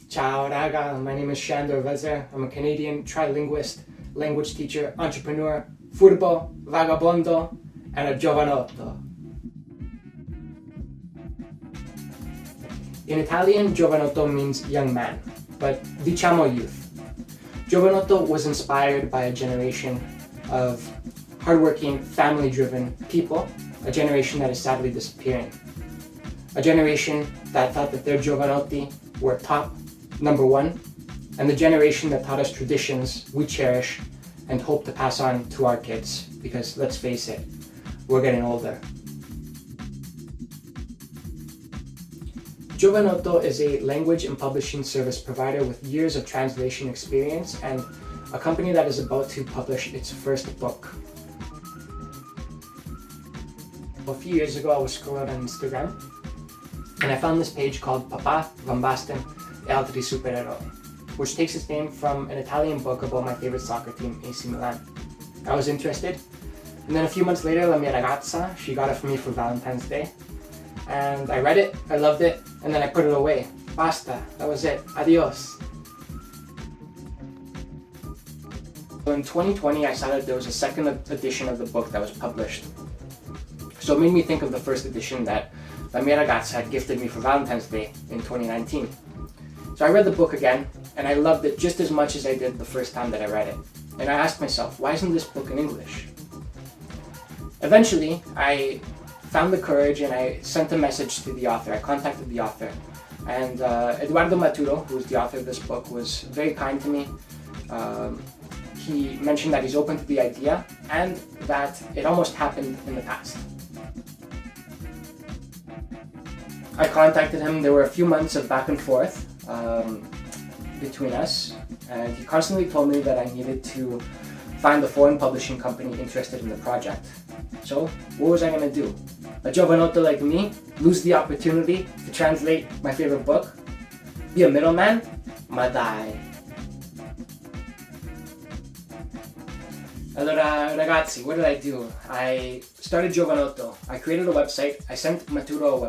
Ciao raga, my name is Shandor Vezer. I'm a Canadian trilinguist, language teacher, entrepreneur, furbo, vagabondo, and a Giovan8. In Italian, Giovan8 means young man, but diciamo youth. Giovan8 was inspired by a generation of hardworking, family-driven people, a generation that is sadly disappearing. A generation that thought that their giovanotti were top, number one, and the generation that taught us traditions we cherish and hope to pass on to our kids, because let's face it, we're getting older. Giovan8 is a language and publishing service provider with years of translation experience and a company that is about to publish its first book. A few years ago, I was scrolling on Instagram and I found this page called Papà, Van Basten e altri supereroi, which takes its name from an Italian book about my favorite soccer team, AC Milan. I was interested, and then a few months later, la mia ragazza, she got it for me for Valentine's Day, and I read it, I loved it, and then I put it away. Basta, that was it, adios. So in 2020, I saw that there was a second edition of the book that was published. So it made me think of the first edition that la mia ragazza had gifted me for Valentine's Day in 2019. So I read the book again, and I loved it just as much as I did the first time that I read it. And I asked myself, why isn't this book in English? Eventually, I found the courage and I sent a message to the author. I contacted the author. And Eduardo Maturo, who is the author of this book, was very kind to me. He mentioned that he's open to the idea and that it almost happened in the past. I contacted him. There were a few months of back and forth between us, and he constantly told me that I needed to find a foreign publishing company interested in the project. So what was I going to do? A giovanotto like me lose the opportunity to translate my favorite book? Be a middleman? Ma dai. Allora ragazzi, what did I do? I started Giovan8. I created a website, I sent Maturo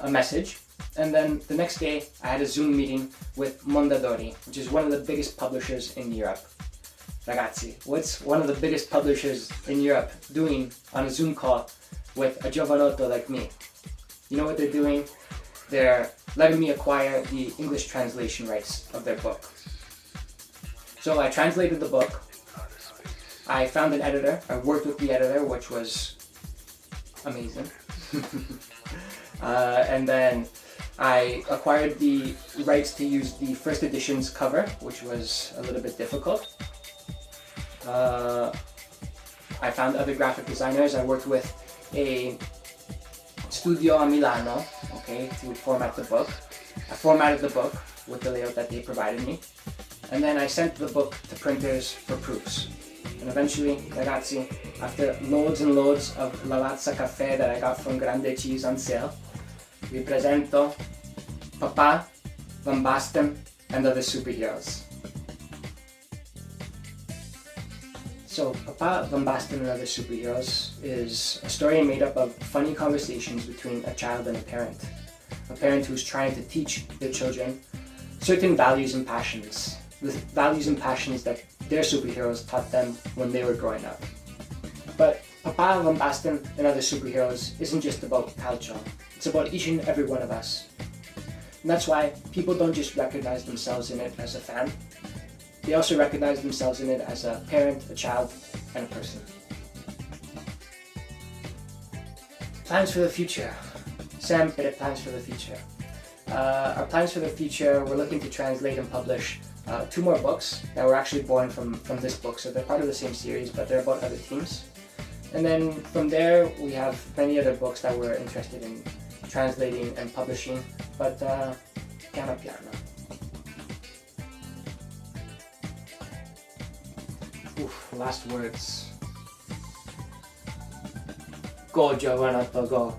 a message, and then the next day I had a Zoom meeting with Mondadori, which is one of the biggest publishers in Europe. Ragazzi, what's one of the biggest publishers in Europe doing on a Zoom call with a Giovan8 like me? You know what they're doing? They're letting me acquire the English translation rights of their book. So I translated the book. I found an editor. I worked with the editor, which was amazing. And then I acquired the rights to use the first edition's cover, which was a little bit difficult. I found other graphic designers. I worked with a studio a Milano, okay, to format the book. I formatted the book with the layout that they provided me. And then I sent the book to printers for proofs. And eventually, ragazzi, after loads and loads of Lavazza Caffè that I got from Grande Cheese on sale, vi presento Papà, Van Basten, and Other Superheroes. So, Papà, Van Basten, and Other Superheroes is a story made up of funny conversations between a child and a parent who's trying to teach their children certain values and passions, the values and passions that their superheroes taught them when they were growing up. But Papà, Van Basten, and Other Superheroes isn't just about calcio, it's about each and every one of us. And that's why people don't just recognize themselves in it as a fan, they also recognize themselves in it as a parent, a child, and a person. Plans for the future. Sempre plans for the future. Our plans for the future, we're looking to translate and publish 2 more books that were actually born from this book, so they're part of the same series, but they're about other themes. And then from there, we have many other books that we're interested in translating and publishing, but piano piano. Oof, last words. Go Giovan8, go.